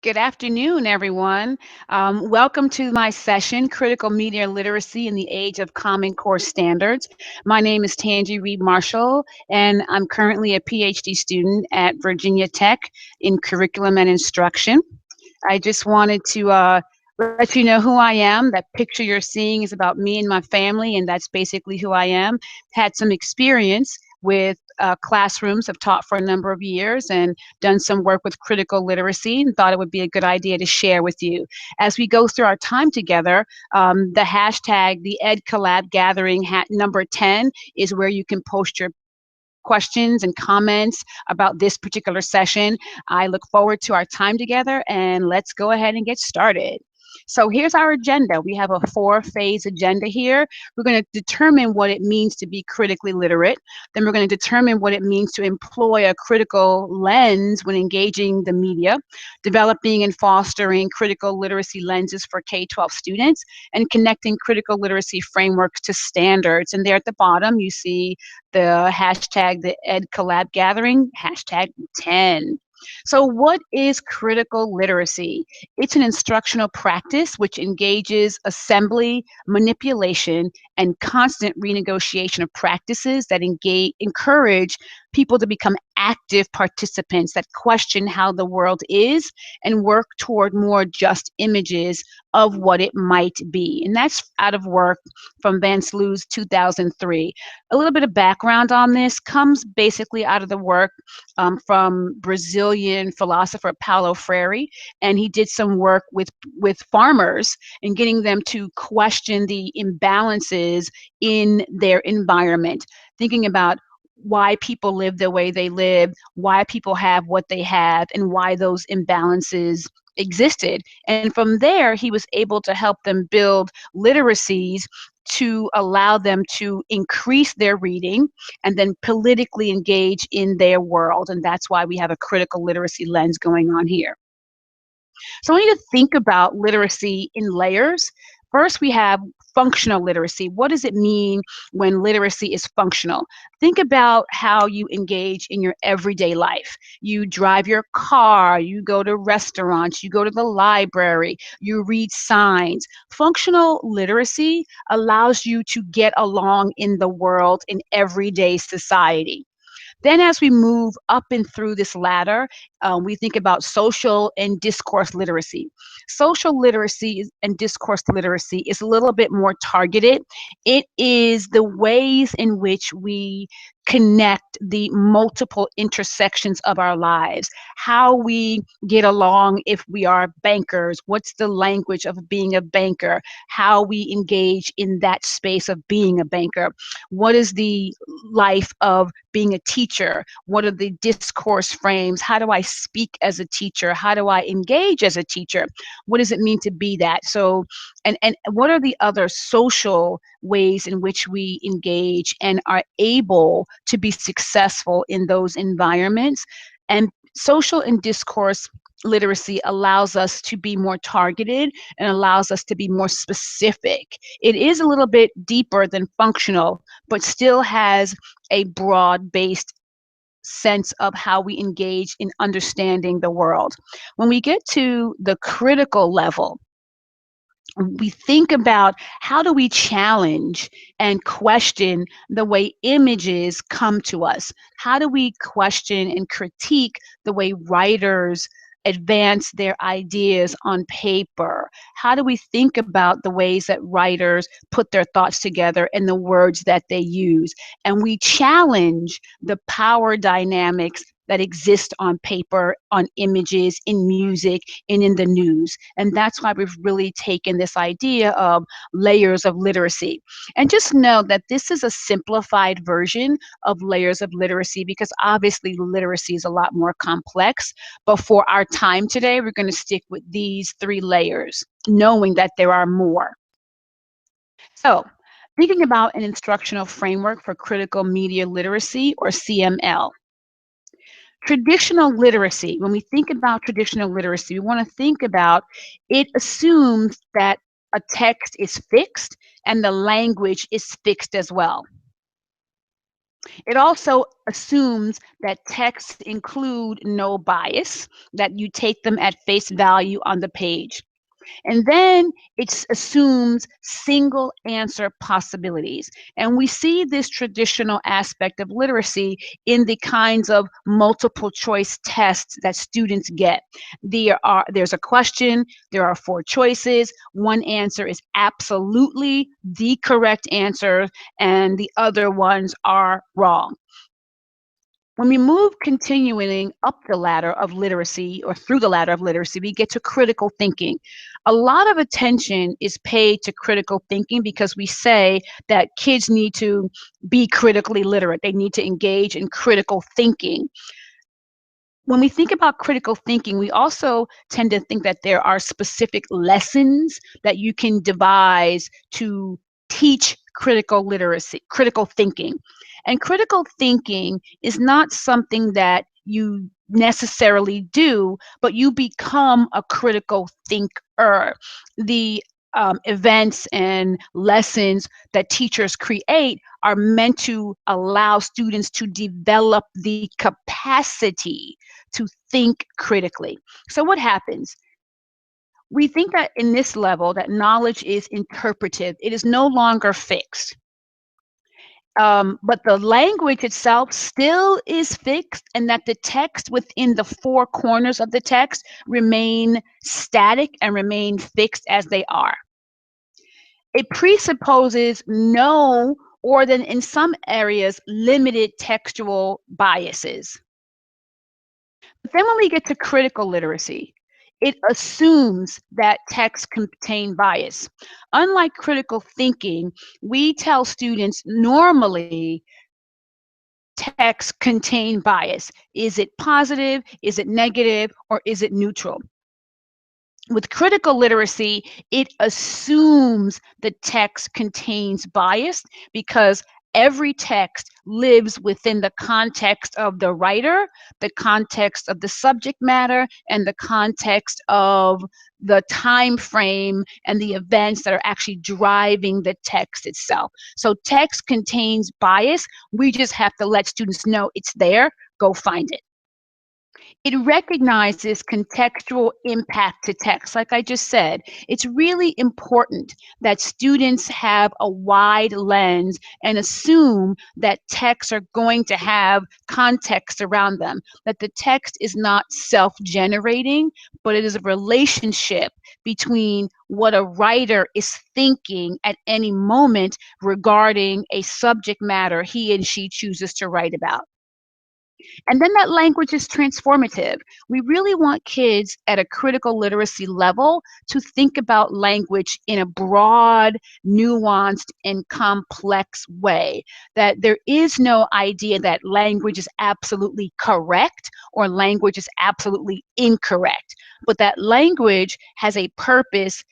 Good afternoon, everyone. Welcome to my session, Critical Media Literacy in the Age of Common Core Standards. My name is Tanji Reed Marshall, and I'm currently a PhD student at Virginia Tech in Curriculum and Instruction. I just wanted to let you know who I am. That picture you're seeing is about me and my family, and that's basically who I am. Had some experience with classrooms, have taught for a number of years, and done some work with critical literacy, and thought it would be a good idea to share with you. As we go through our time together, the hashtag, the TheEdCollab gathering number 10 is where you can post your questions and comments about this particular session. I look forward to our time together, and let's go ahead and get started. So here's our agenda. We have a four-phase agenda here. We're going to determine what it means to be critically literate. Then we're going to determine what it means to employ a critical lens when engaging the media, developing and fostering critical literacy lenses for K-12 students, and connecting critical literacy frameworks to standards. And there at the bottom, you see the hashtag, the Ed Collab Gathering, hashtag 10. So, what is critical literacy? It's an instructional practice which engages assembly, manipulation, and constant renegotiation of practices that encourage people to become active participants that question how the world is and work toward more just images of what it might be. And that's out of work from Vance Lew's 2003. A little bit of background on this comes basically out of the work from Brazilian philosopher Paulo Freire, and he did some work with farmers and getting them to question the imbalances in their environment, thinking about why people live the way they live, why people have what they have, and why those imbalances existed. And from there, he was able to help them build literacies to allow them to increase their reading and then politically engage in their world. And that's why we have a critical literacy lens going on here. So I want you to think about literacy in layers. First, we have functional literacy. What does it mean when literacy is functional? Think about how you engage in your everyday life. You drive your car, you go to restaurants, you go to the library, you read signs. Functional literacy allows you to get along in the world in everyday society. Then, as we move up and through this ladder, we think about social and discourse literacy. Social literacy and discourse literacy is a little bit more targeted. It is the ways in which we connect the multiple intersections of our lives, how we get along if we are bankers, what's the language of being a banker, how we engage in that space of being a banker, what is the life of being a teacher, what are the discourse frames, how do I speak as a teacher, how do I engage as a teacher, what does it mean to be that? So and what are the other social ways in which we engage and are able to be successful in those environments? And social and discourse literacy allows us to be more targeted and allows us to be more specific. It is a little bit deeper than functional, but still has a broad based sense of how we engage in understanding the world. When we get to the critical level, we think about how do we challenge and question the way images come to us? How do we question and critique the way writers advance their ideas on paper? How do we think about the ways that writers put their thoughts together and the words that they use? And we challenge the power dynamics that exist on paper, on images, in music, and in the news. And that's why we've really taken this idea of layers of literacy. And just know that this is a simplified version of layers of literacy because obviously literacy is a lot more complex. But for our time today, we're going to stick with these three layers, knowing that there are more. So, thinking about an instructional framework for critical media literacy, or CML. Traditional literacy, when we think about traditional literacy, we want to think about it assumes that a text is fixed and the language is fixed as well. It also assumes that texts include no bias, that you take them at face value on the page. And then it assumes single answer possibilities. And we see this traditional aspect of literacy in the kinds of multiple choice tests that students get. There's a question, there are four choices, one answer is absolutely the correct answer, and the other ones are wrong. When we move continuing up the ladder of literacy or through the ladder of literacy, we get to critical thinking. A lot of attention is paid to critical thinking because we say that kids need to be critically literate. They need to engage in critical thinking. When we think about critical thinking, we also tend to think that there are specific lessons that you can devise to teach critical literacy, critical thinking. And critical thinking is not something that you necessarily do, but you become a critical thinker. The events and lessons that teachers create are meant to allow students to develop the capacity to think critically. So what happens? We think that in this level that knowledge is interpretive. It is no longer fixed. But the language itself still is fixed, and that the text within the four corners of the text remain static and remain fixed as they are. It presupposes no, or then in some areas, limited textual biases. But then when we get to critical literacy, it assumes that texts contain bias. Unlike critical thinking, we tell students normally texts contain bias. Is it positive? Is it negative? Or is it neutral? With critical literacy, it assumes the text contains bias because every text lives within the context of the writer, the context of the subject matter, and the context of the time frame and the events that are actually driving the text itself. So text contains bias. We just have to let students know it's there. Go find it. It recognizes contextual impact to text. Like I just said, it's really important that students have a wide lens and assume that texts are going to have context around them, that the text is not self-generating, but it is a relationship between what a writer is thinking at any moment regarding a subject matter he and she chooses to write about. And then that language is transformative. We really want kids at a critical literacy level to think about language in a broad, nuanced, and complex way. That there is no idea that language is absolutely correct or language is absolutely incorrect, but that language has a purpose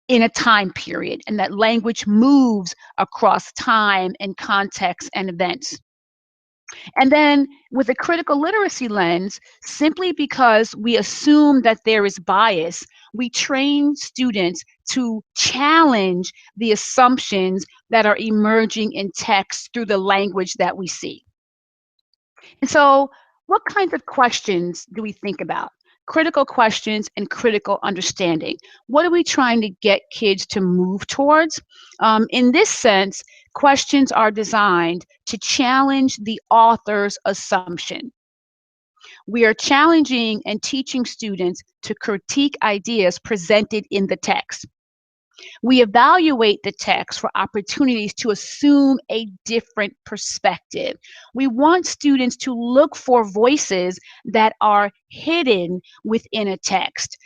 in a time period, and that language moves across time and context and events. And then with a critical literacy lens, simply because we assume that there is bias, we train students to challenge the assumptions that are emerging in text through the language that we see. And so, what kinds of questions do we think about? Critical questions and critical understanding. What are we trying to get kids to move towards? In this sense, questions are designed to challenge the author's assumption. We are challenging and teaching students to critique ideas presented in the text. We evaluate the text for opportunities to assume a different perspective. We want students to look for voices that are hidden within a text.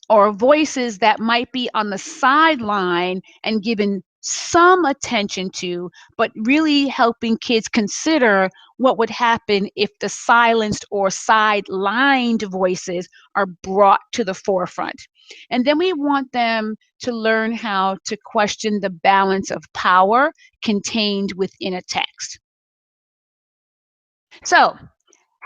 Or voices that might be on the sideline and given some attention to, but really helping kids consider what would happen if the silenced or sidelined voices are brought to the forefront. And then we want them to learn how to question the balance of power contained within a text. So,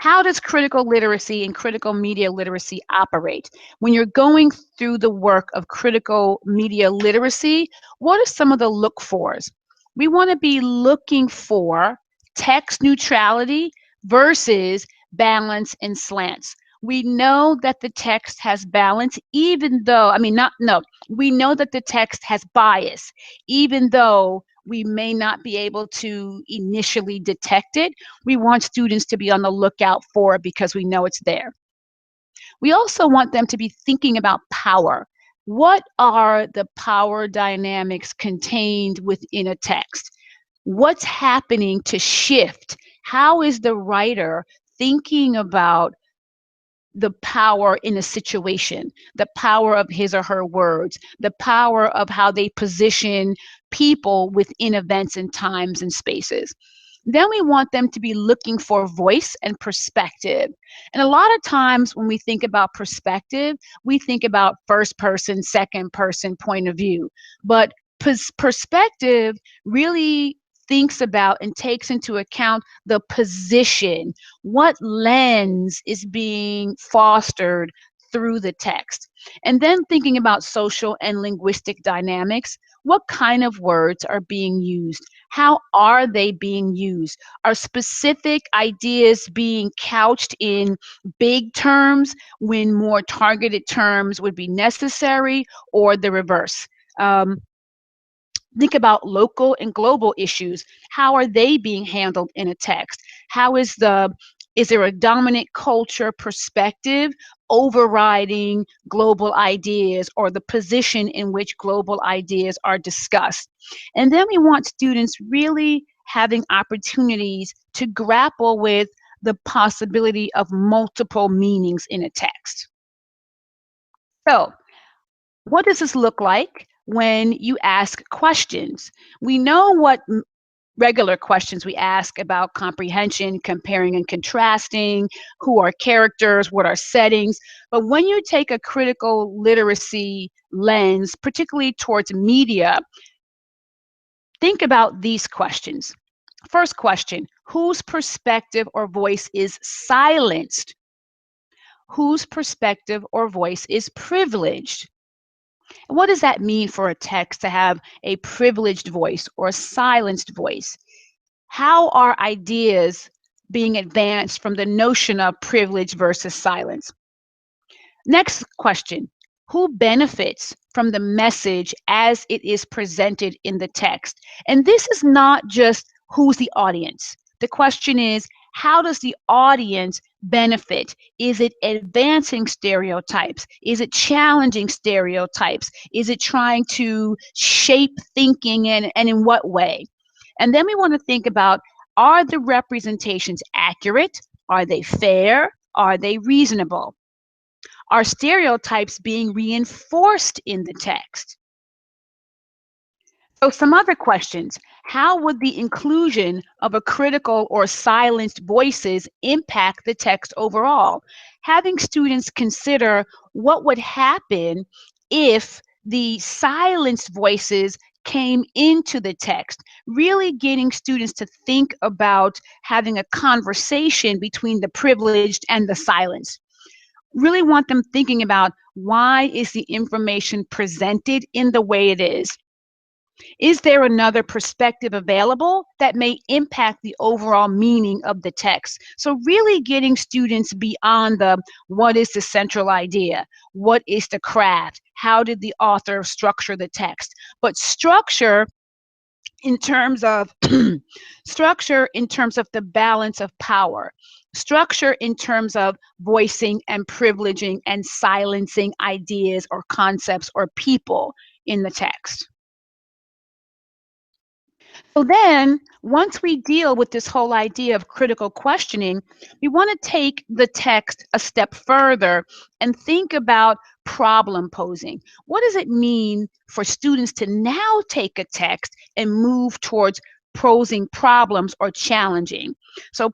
how does critical literacy and critical media literacy operate? When you're going through the work of critical media literacy, what are some of the look fors? We want to be looking for text neutrality versus balance and slants. We know that the text has balance, even though, I mean, not, no, we know that the text has bias, even though we may not be able to initially detect it. We want students to be on the lookout for it because we know it's there. We also want them to be thinking about power. What are the power dynamics contained within a text? What's happening to shift? How is the writer thinking about the power in a situation, the power of his or her words, the power of how they position people within events and times and spaces? Then we want them to be looking for voice and perspective. And a lot of times when we think about perspective, we think about first person, second person point of view. But perspective really thinks about and takes into account the position, what lens is being fostered through the text. And then thinking about social and linguistic dynamics, what kind of words are being used? How are they being used? Are specific ideas being couched in big terms when more targeted terms would be necessary, or the reverse? Um, Think about local and global issues. How are they being handled in a text? Is there a dominant culture perspective overriding global ideas, or the position in which global ideas are discussed? And then we want students really having opportunities to grapple with the possibility of multiple meanings in a text. So, what does this look like when you ask questions? We know what regular questions we ask about comprehension, comparing and contrasting, who are characters, what are settings. But when you take a critical literacy lens, particularly towards media, think about these questions. First question, whose perspective or voice is silenced? Whose perspective or voice is privileged? What does that mean for a text to have a privileged voice or a silenced voice? How are ideas being advanced from the notion of privilege versus silence? Next question, who benefits from the message as it is presented in the text? And this is not just who's the audience. The question is, how does the audience benefit? Is it advancing stereotypes? Is it challenging stereotypes? Is it trying to shape thinking, and in what way? And then we want to think about, are the representations accurate? Are they fair? Are they reasonable? Are stereotypes being reinforced in the text? So some other questions. How would the inclusion of a critical or silenced voices impact the text overall? Having students consider what would happen if the silenced voices came into the text, really getting students to think about having a conversation between the privileged and the silenced. Really want them thinking about, why is the information presented in the way it is? Is there another perspective available that may impact the overall meaning of the text? So really getting students beyond the, what is the central idea? What is the craft? How did the author structure the text? But structure in terms of structure in terms of the balance of power, structure in terms of voicing and privileging and silencing ideas or concepts or people in the text. So then, once we deal with this whole idea of critical questioning, we want to take the text a step further and think about problem posing. What does it mean for students to now take a text and move towards posing problems or challenging? So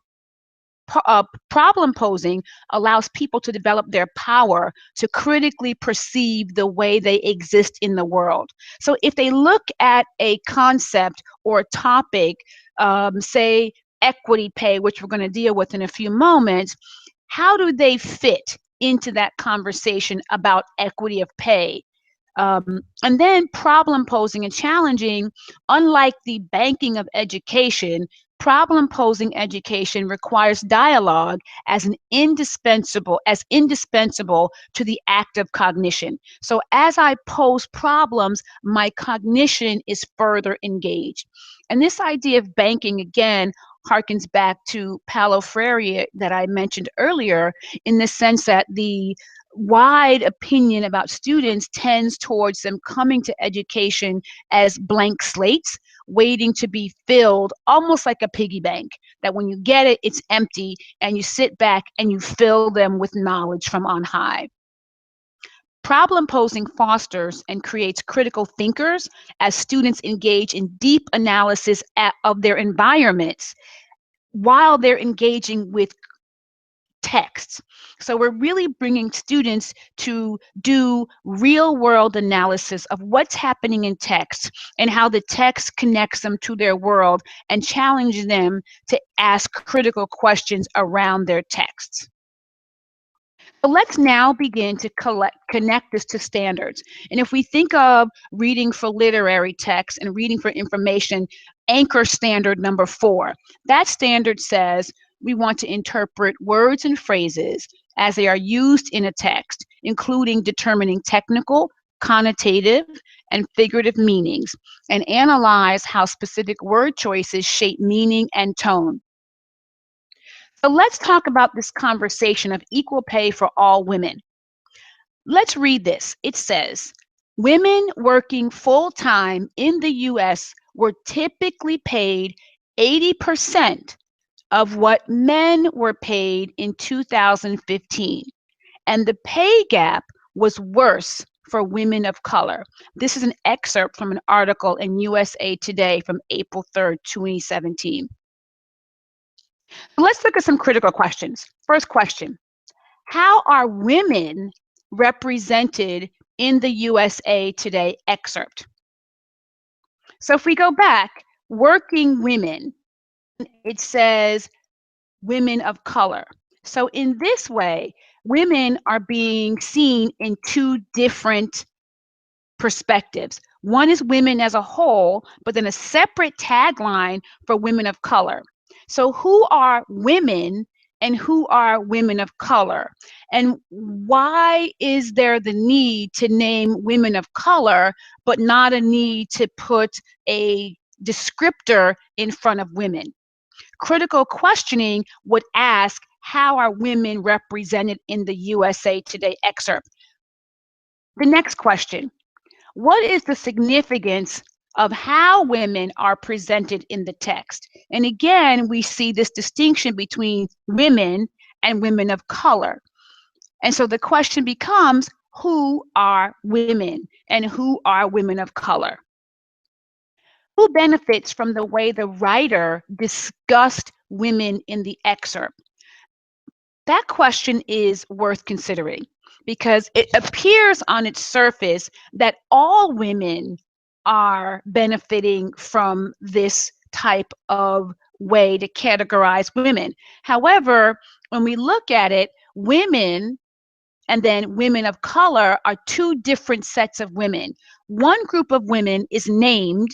problem posing allows people to develop their power to critically perceive the way they exist in the world. So if they look at a concept or a topic, say equity pay, which we're going to deal with in a few moments, how do they fit into that conversation about equity of pay? And then problem posing and challenging, unlike the banking of education, problem posing education requires dialogue as indispensable to the act of cognition. So as I pose problems, my cognition is further engaged. And this idea of banking, again, harkens back to Paulo Freire that I mentioned earlier, in the sense that the wide opinion about students tends towards them coming to education as blank slates, waiting to be filled, almost like a piggy bank, that when you get it, it's empty, and you sit back and you fill them with knowledge from on high. Problem posing fosters and creates critical thinkers as students engage in deep analysis of their environments while they're engaging with texts. So we're really bringing students to do real world analysis of what's happening in text and how the text connects them to their world, and challenge them to ask critical questions around their texts. So let's now begin to connect this to standards. And if we think of reading for literary text and reading for information, anchor standard number 4, that standard says we want to interpret words and phrases as they are used in a text, including determining technical, connotative, and figurative meanings, and analyze how specific word choices shape meaning and tone. So let's talk about this conversation of equal pay for all women. Let's read this. It says, women working full-time in the US were typically paid 80% of what men were paid in 2015, and the pay gap was worse for women of color. This is an excerpt from an article in USA Today from April 3rd, 2017. Let's look at some critical questions. First question, how are women represented in the USA Today excerpt? So if we go back, working women, it says women of color. So in this way, women are being seen in two different perspectives. One is women as a whole, but then a separate tagline for women of color. So who are women and who are women of color? And why is there the need to name women of color, but not a need to put a descriptor in front of women? Critical questioning would ask, how are women represented in the USA Today excerpt? The next question, what is the significance of how women are presented in the text? And again, we see this distinction between women and women of color. And so the question becomes, who are women and who are women of color? Who benefits from the way the writer discussed women in the excerpt? That question is worth considering, because it appears on its surface that all women are benefiting from this type of way to categorize women. However, when we look at it, women and then women of color are two different sets of women. One group of women is named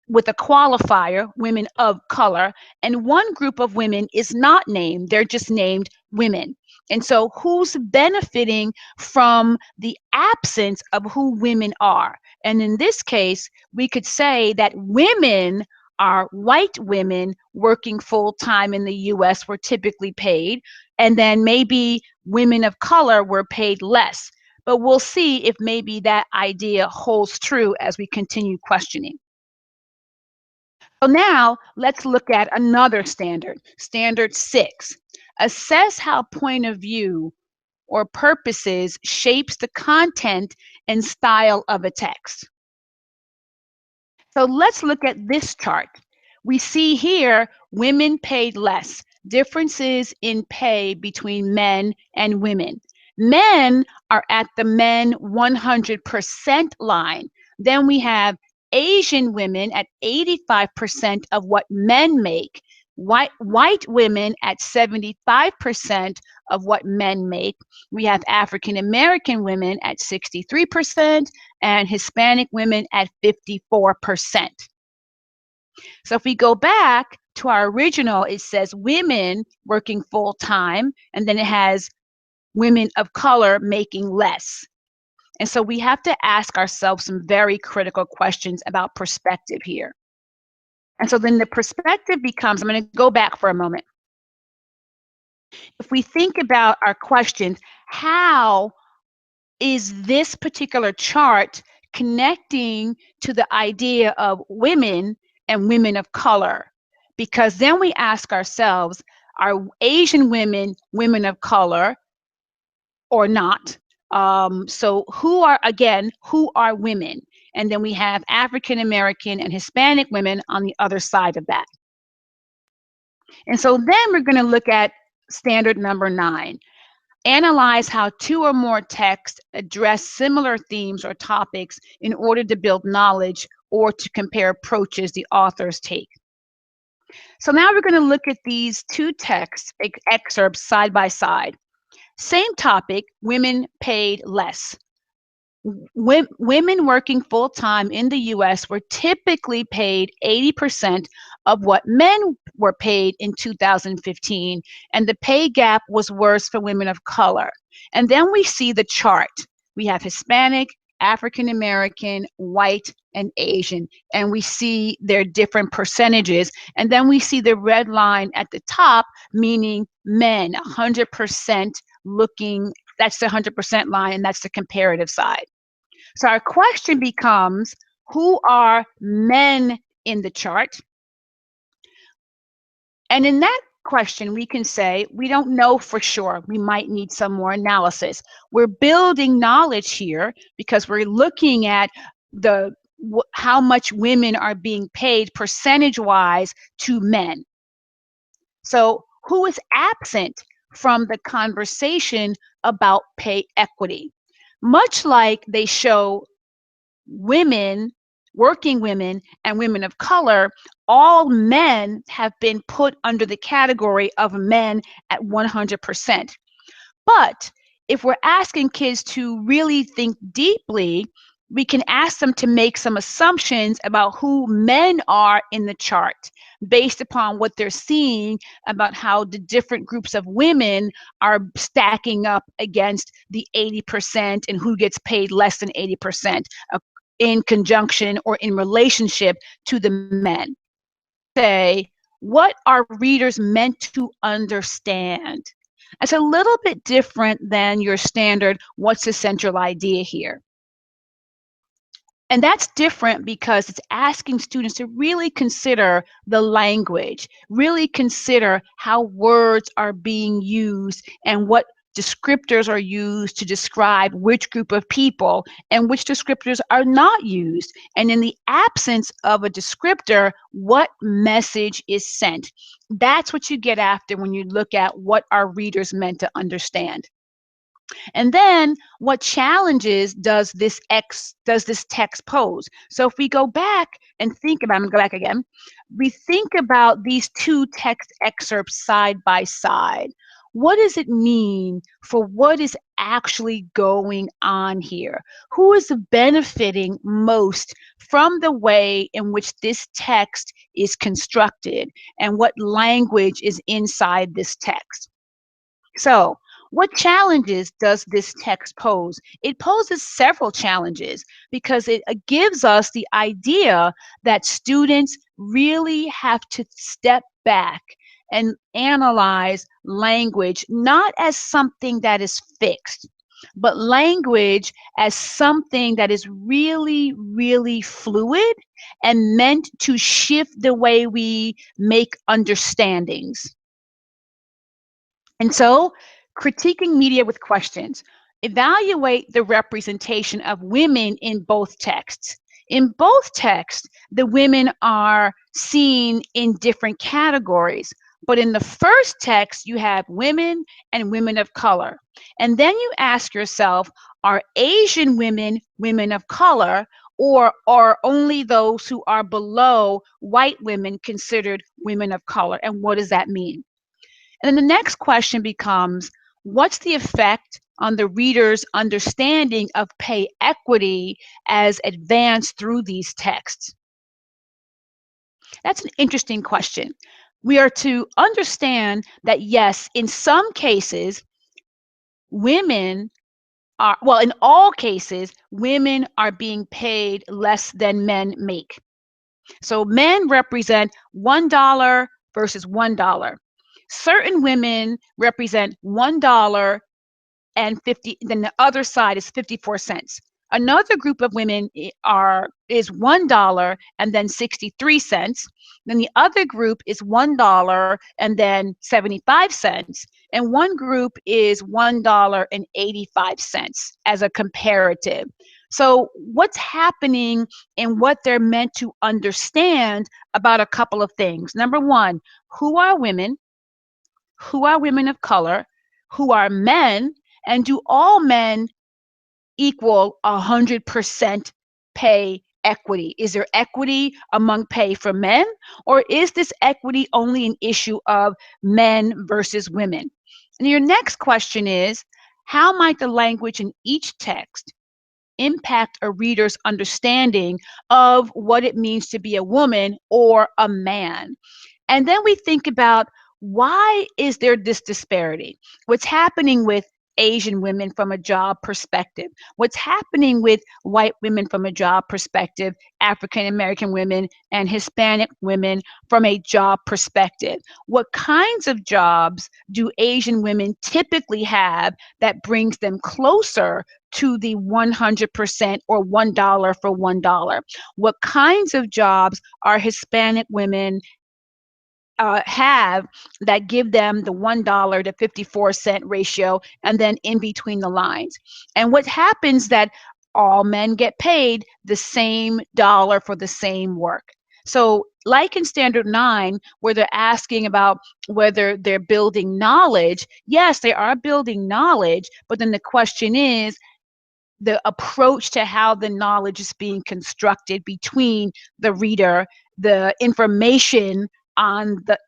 with a qualifier, women of color, and one group of women is not named, they're just named women. And so who's benefiting from the absence of who women are? And in this case, we could say that women are white women working full-time in the US were typically paid, and then maybe women of color were paid less. But we'll see if maybe that idea holds true as we continue questioning. So now let's look at another standard, standard 6. Assess how point of view or purposes shapes the content and style of a text. So let's look at this chart. We see here women paid less, differences in pay between men and women. Men are at the men 100% line. Then we have Asian women at 85% of what men make. white women at 75% of what men make. We have African American women at 63% and Hispanic women at 54%. So if we go back to our original, it says women working full time, and then it has women of color making less. And so we have to ask ourselves some very critical questions about perspective here. And so then the perspective becomes, I'm going to go back for a moment. If we think about our questions, how is this particular chart connecting to the idea of women and women of color? Because then we ask ourselves, are Asian women women of color or not? So who are women? And then we have African American and Hispanic women on the other side of that. And so then we're going to look at standard number 9. Analyze how 2 or more texts address similar themes or topics in order to build knowledge or to compare approaches the authors take. So now we're going to look at these 2 text excerpts side by side. Same topic, women paid less. Women working full-time in the US were typically paid 80% of what men were paid in 2015, and the pay gap was worse for women of color. And then we see the chart. We have Hispanic, African American, white, and Asian, and we see their different percentages. And then we see the red line at the top, meaning men, 100% looking, that's the 100% line, and that's the comparative side. So our question becomes, who are men in the chart? And in that question, we can say, we don't know for sure. We might need some more analysis. We're building knowledge here because we're looking at how much women are being paid percentage-wise to men. So who is absent from the conversation about pay equity? Much like they show women, working women, and women of color, all men have been put under the category of men at 100%. But if we're asking kids to really think deeply, we can ask them to make some assumptions about who men are in the chart based upon what they're seeing about how the different groups of women are stacking up against the 80% and who gets paid less than 80% in conjunction or in relationship to the men. Say, what are readers meant to understand? It's a little bit different than your standard, what's the central idea here? And that's different because it's asking students to really consider the language, really consider how words are being used and what descriptors are used to describe which group of people and which descriptors are not used. And in the absence of a descriptor, what message is sent? That's what you get after when you look at what are readers meant to understand. And then what challenges does this text pose? So if we go back and think about, I'm going to go back again. We think about these 2 text excerpts side by side. What does it mean for what is actually going on here? Who is benefiting most from the way in which this text is constructed and what language is inside this text? So, what challenges does this text pose? It poses several challenges because it gives us the idea that students really have to step back and analyze language not as something that is fixed, but language as something that is really, really fluid and meant to shift the way we make understandings. And so, critiquing media with questions. Evaluate the representation of women in both texts. In both texts, the women are seen in different categories. But in the first text, you have women and women of color. And then you ask yourself, are Asian women women of color, or are only those who are below white women considered women of color? And what does that mean? And then the next question becomes, what's the effect on the reader's understanding of pay equity as advanced through these texts? That's an interesting question. We are to understand that, yes, in some cases, women well, in all cases, women are being paid less than men make. So men represent $1 versus $1. Certain women represent $1 and 50, then the other side is 54 cents. Another group of women is $1 and then 63 cents. Then the other group is $1 and then 75 cents. And one group is $1 and 85 cents as a comparative. So what's happening and what they're meant to understand about a couple of things. Number one, who are women? Who are women of color? Who are men? And do all men equal 100% pay equity? Is there equity among pay for men, or is this equity only an issue of men versus women? And your next question is, how might the language in each text impact a reader's understanding of what it means to be a woman or a man? And then we think about, why is there this disparity? What's happening with Asian women from a job perspective? What's happening with white women from a job perspective, African American women and Hispanic women from a job perspective? What kinds of jobs do Asian women typically have that brings them closer to the 100% or $1 for $1? What kinds of jobs are Hispanic women have that give them the $1 to 54-cent ratio, and then in between the lines? And what happens that all men get paid the same dollar for the same work? So like in Standard 9, where they're asking about whether they're building knowledge, yes, they are building knowledge, but then the question is, the approach to how the knowledge is being constructed between the reader, the information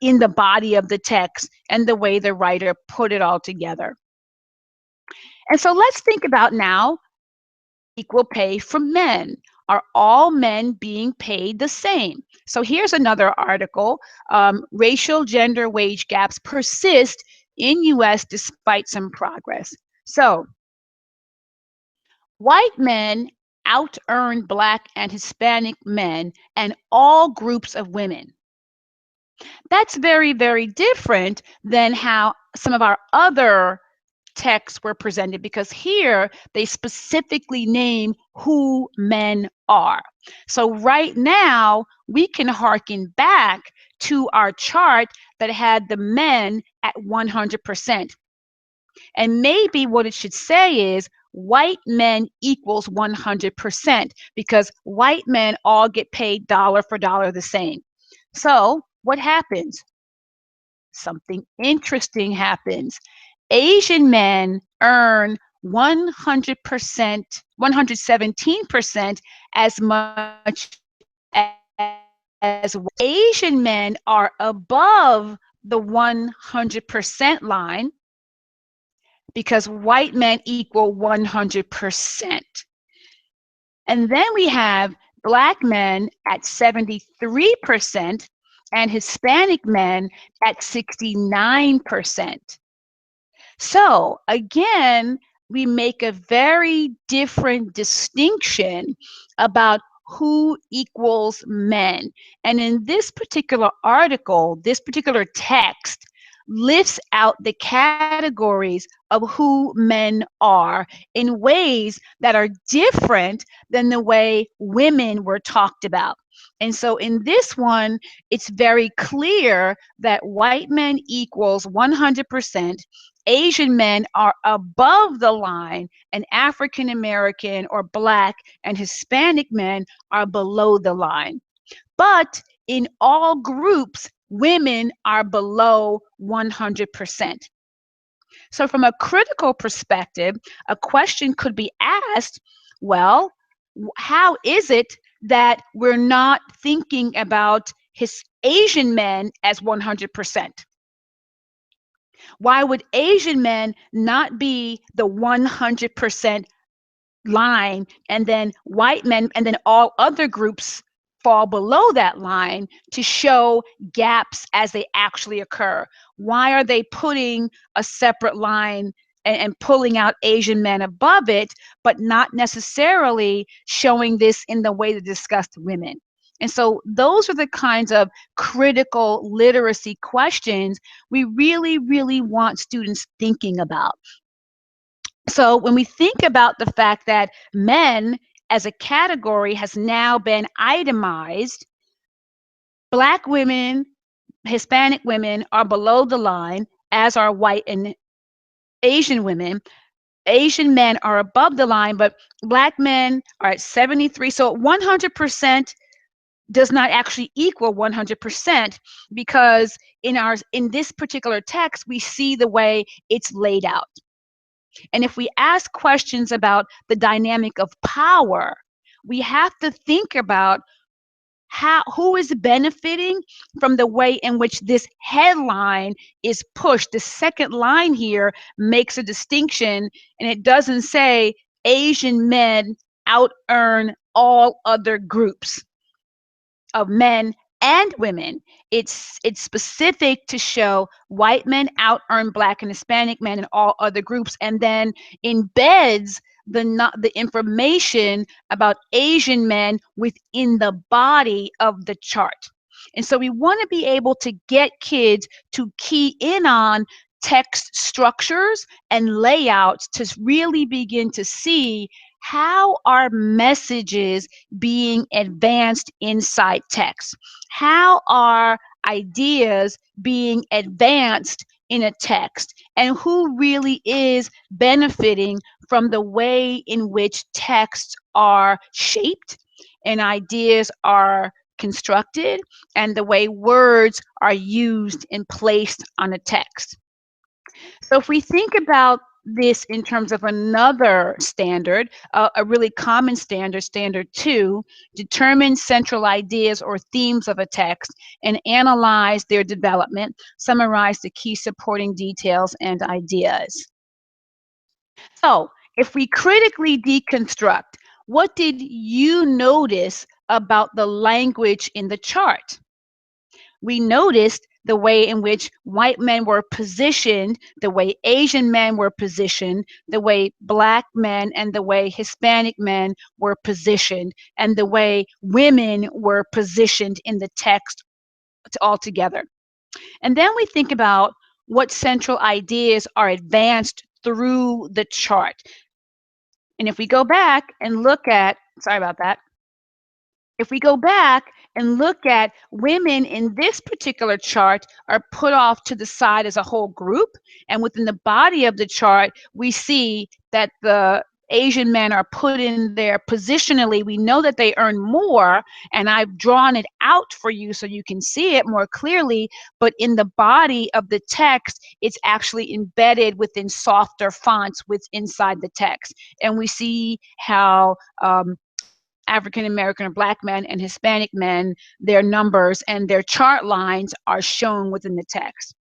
in the body of the text, and the way the writer put it all together. And so let's think about now equal pay for men. Are all men being paid the same? So here's another article. Racial gender wage gaps persist in US despite some progress. So white men out-earn Black and Hispanic men and all groups of women. That's very, very different than how some of our other texts were presented, because here they specifically name who men are. So right now, we can harken back to our chart that had the men at 100%. And maybe what it should say is white men equals 100%, because white men all get paid dollar for dollar the same. So what happens? Something interesting happens. Asian men earn 100%, 117% as much as Asian men are above the 100% line, because white men equal 100%. And then we have Black men at 73% and Hispanic men at 69%. So again, we make a very different distinction about who equals men. And in this particular article, this particular text lifts out the categories of who men are in ways that are different than the way women were talked about. And so in this one, it's very clear that white men equals 100%, Asian men are above the line, and African American or Black and Hispanic men are below the line. But in all groups, women are below 100%. So from a critical perspective, a question could be asked, well, how is it that we're not thinking about his Asian men as 100%? Why would Asian men not be the 100% line, and then white men, and then all other groups fall below that line to show gaps as they actually occur? Why are they putting a separate line and pulling out Asian men above it, but not necessarily showing this in the way they discussed women? And so those are the kinds of critical literacy questions we really, really want students thinking about. So when we think about the fact that men as a category has now been itemized, Black women, Hispanic women are below the line, as are white and Asian women. Asian men are above the line, but Black men are at 73. So 100% does not actually equal 100%, because in this particular text, we see the way it's laid out. And if we ask questions about the dynamic of power, we have to think about who is benefiting from the way in which this headline is pushed. The second line here makes a distinction, and it doesn't say Asian men out earn all other groups of men and women. It's specific to show white men out earn Black and Hispanic men and all other groups, and then embeds the information about Asian men within the body of the chart. And so we want to be able to get kids to key in on text structures and layouts to really begin to see how are messages being advanced inside text? How are ideas being advanced in a text? And who really is benefiting from the way in which texts are shaped and ideas are constructed, and the way words are used and placed on a text? So if we think about this in terms of another standard, a really common standard, standard 2, determine central ideas or themes of a text and analyze their development, summarize the key supporting details and ideas. So if we critically deconstruct, what did you notice about the language in the chart? We noticed the way in which white men were positioned, the way Asian men were positioned, the way Black men and the way Hispanic men were positioned, and the way women were positioned in the text altogether. And then we think about what central ideas are advanced through the chart. And if we go back and look at, sorry about that, if we go back and look at women in this particular chart are put off to the side as a whole group, and within the body of the chart, we see that the Asian men are put in there positionally. We know that they earn more, and I've drawn it out for you so you can see it more clearly, but in the body of the text, it's actually embedded within softer fonts inside the text. And we see how African American or Black men and Hispanic men, their numbers and their chart lines are shown within the text.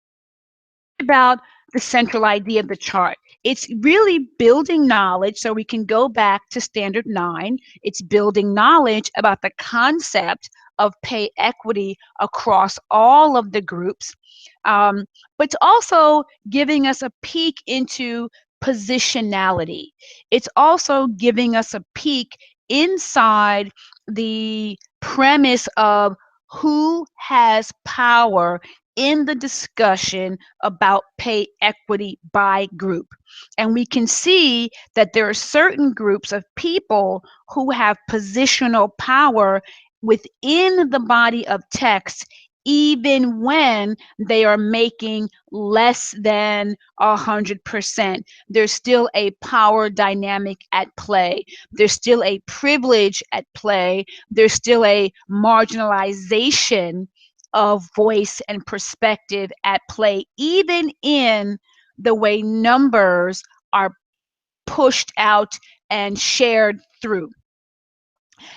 About the central idea of the chart, it's really building knowledge, so we can go back to standard 9. It's building knowledge about the concept of pay equity across all of the groups, but it's also giving us a peek into positionality. It's also giving us a peek inside the premise of who has power in the discussion about pay equity by group. And we can see that there are certain groups of people who have positional power within the body of text, even when they are making less than 100%. There's still a power dynamic at play. There's still a privilege at play. There's still a marginalization of voice and perspective at play, even in the way numbers are pushed out and shared through.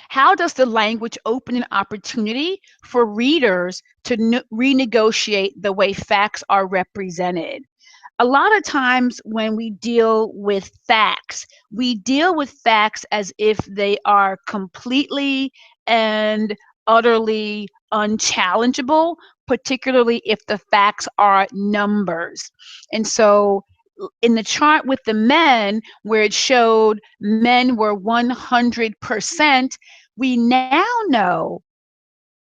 How does the language open an opportunity for readers to renegotiate the way facts are represented? A lot of times when we deal with facts as if they are completely and utterly unchallengeable, particularly if the facts are numbers. And so in the chart with the men, where it showed men were 100%, we now know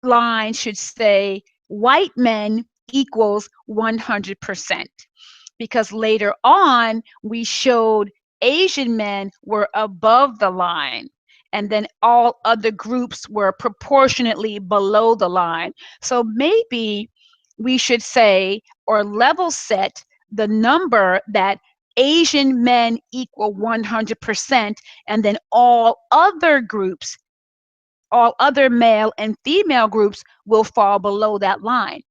line should say white men equals 100%, because later on we showed Asian men were above the line, and then all other groups were proportionately below the line. So maybe we should say, or level set, the number that Asian men equal 100%, and then all other male and female groups will fall below that line.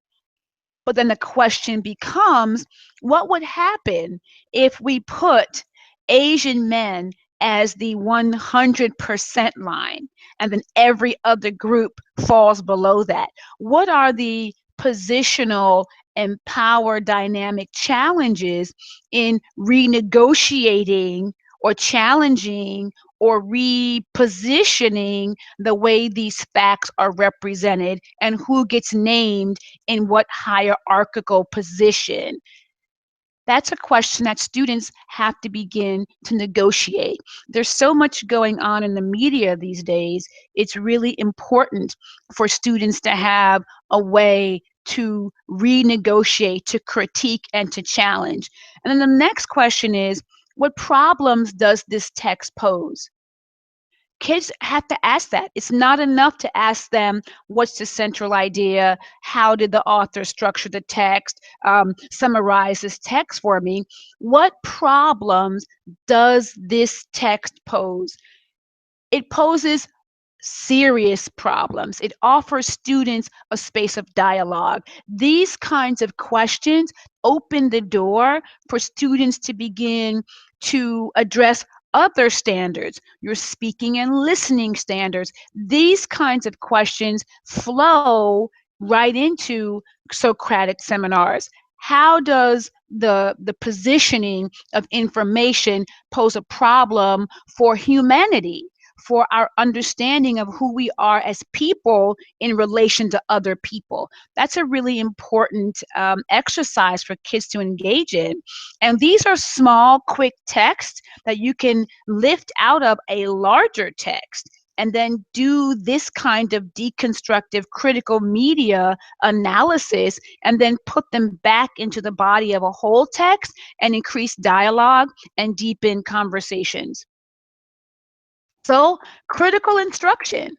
But then the question becomes, what would happen if we put Asian men as the 100% line, and then every other group falls below that? What are the positional and power dynamic challenges in renegotiating or challenging or repositioning the way these facts are represented, and who gets named in what hierarchical position? That's a question that students have to begin to negotiate. There's so much going on in the media these days. It's really important for students to have a way to renegotiate, to critique, and to challenge. And then the next question is, what problems does this text pose? Kids have to ask that. It's not enough to ask them, what's the central idea? How did the author structure the text? Summarize this text for me. What problems does this text pose? It poses serious problems. It offers students a space of dialogue. These kinds of questions open the door for students to begin to address other standards, your speaking and listening standards. These kinds of questions flow right into Socratic seminars. How does the positioning of information pose a problem for humanity, for our understanding of who we are as people in relation to other people? That's a really important exercise for kids to engage in. And these are small, quick texts that you can lift out of a larger text and then do this kind of deconstructive critical media analysis, and then put them back into the body of a whole text and increase dialogue and deepen conversations. So, critical instruction.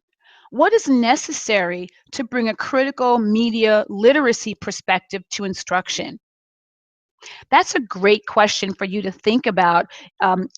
What is necessary to bring a critical media literacy perspective to instruction? That's a great question for you to think about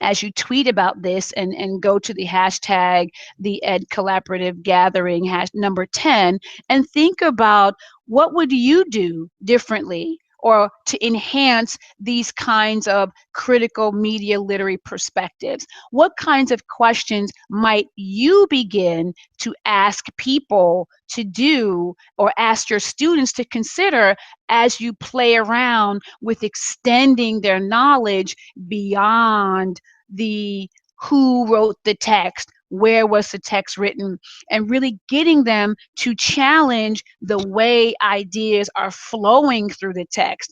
as you tweet about this, and go to the hashtag, the Ed Collaborative Gathering, number 10, and think about, what would you do differently or to enhance these kinds of critical media literary perspectives? What kinds of questions might you begin to ask people to do, or ask your students to consider, as you play around with extending their knowledge beyond the who wrote the text, where was the text written, and really getting them to challenge the way ideas are flowing through the text?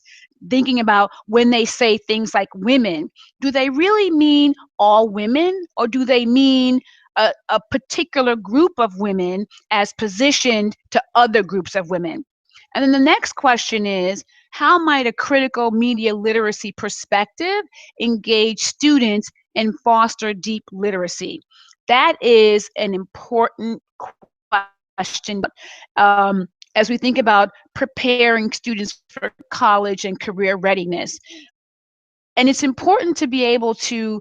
Thinking about, when they say things like women, do they really mean all women, or do they mean a particular group of women as positioned to other groups of women? And then the next question is, how might a critical media literacy perspective engage students and foster deep literacy? That is an important question as we think about preparing students for college and career readiness. And it's important to be able to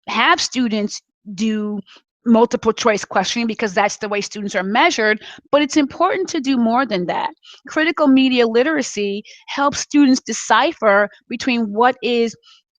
have students do multiple choice questioning, because that's the way students are measured, but it's important to do more than that. Critical media literacy helps students decipher between what is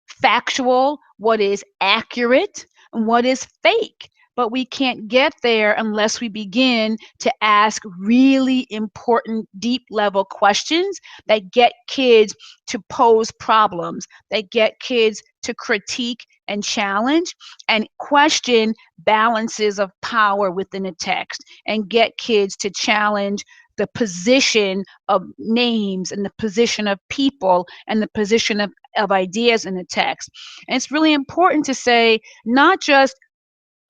factual, what is accurate, and what is fake. but we can't get there unless we begin to ask really important, deep level questions that get kids to pose problems, that get kids to critique and challenge and question balances of power within a text and get kids to challenge the position of names and the position of people and the position of ideas in the text. And it's really important to say not just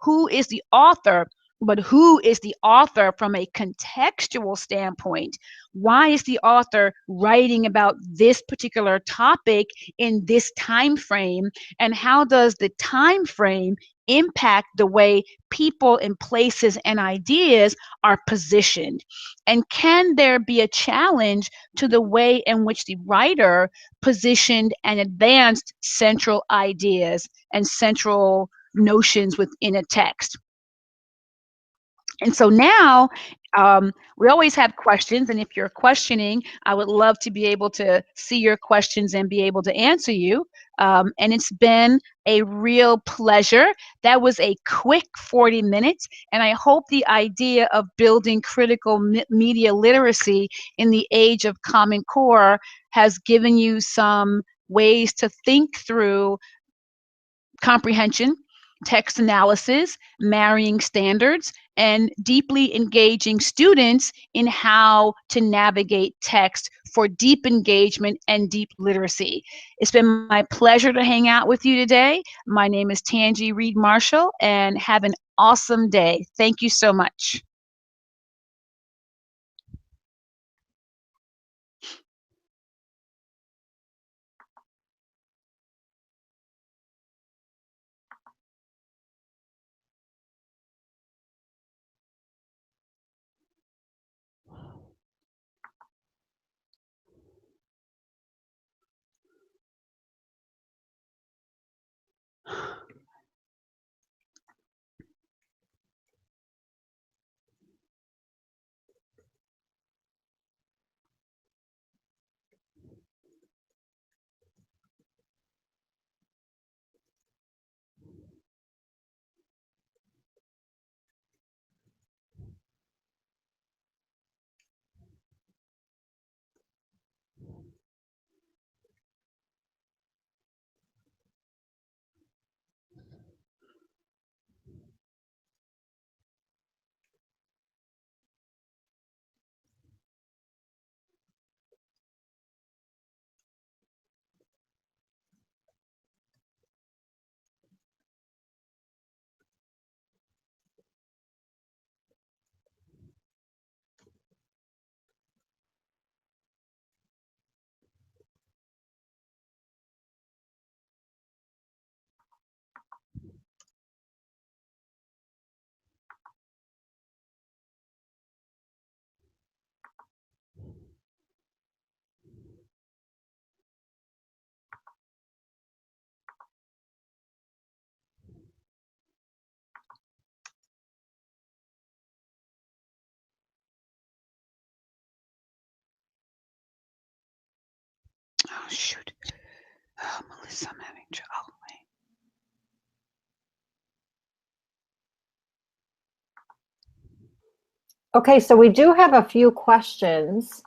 who is the author, but who is the author from a contextual standpoint. Why is the author writing about this particular topic in this time frame, and how does the time frame impact the way people and places and ideas are positioned? And can there be a challenge to the way in which the writer positioned and advanced central ideas and central notions within a text? And so now we always have questions. And if you're questioning, I would love to be able to see your questions and be able to answer you. And it's been a real pleasure. That was a quick 40 minutes. And I hope the idea of building critical media literacy in the age of Common Core has given you some ways to think through comprehension, text analysis, marrying standards, and deeply engaging students in how to navigate text for deep engagement and deep literacy. It's been my pleasure to hang out with you today. My name is Tanji Reed Marshall, and have an awesome day. Thank you so much. Oh, shoot. Oh, Melissa, I'm having trouble. Okay, so we do have a few questions.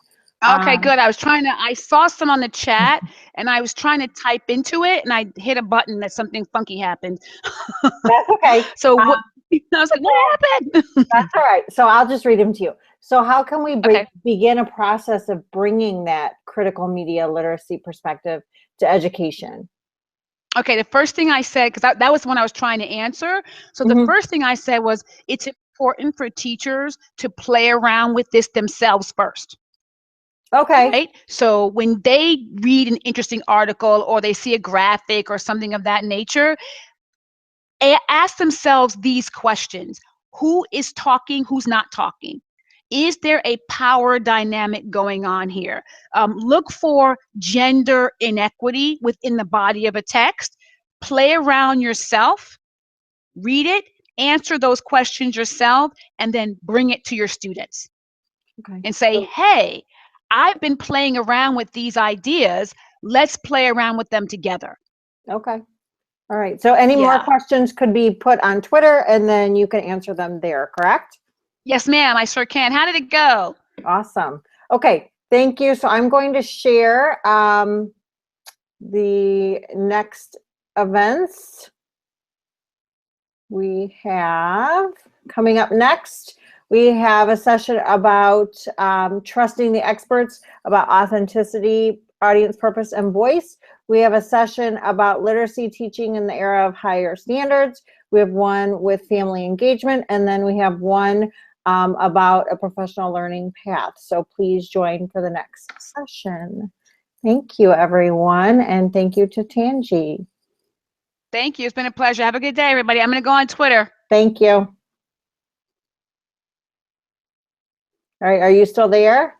Okay, good. I saw some on the chat and I was trying to type into it and I hit a button that something funky happened. That's okay. So what, I was like, what happened? That's all right. So I'll just read them to you. So how can we Okay. begin a process of bringing that critical media literacy perspective to education? Okay, the first thing I said, because that was the one I was trying to answer. So the first thing I said was it's important for teachers to play around with this themselves first. Okay. Right? So when they read an interesting article or they see a graphic or something of that nature, ask themselves these questions. Who is talking? Who's not talking? Is there a power dynamic going on here? Look for gender inequity within the body of a text. Play around yourself, read it, answer those questions yourself, and then bring it to your students. Okay. And say, hey, I've been playing around with these ideas. Let's play around with them together. Okay. All right. So any more Yeah. questions could be put on Twitter and then you can answer them there, correct? Yes, ma'am. I sure can. How did it go? Awesome. Okay. Thank you. So I'm going to share the next events we have coming up next. We have a session about trusting the experts, about authenticity, audience purpose, and voice. We have a session about literacy teaching in the era of higher standards. We have one with family engagement, and then we have one about a professional learning path. So please join for the next session. Thank you, everyone, and thank you to Tanji. Thank you. It's been a pleasure. Have a good day, everybody. I'm going to go on Twitter. Thank you. All right, are you still there?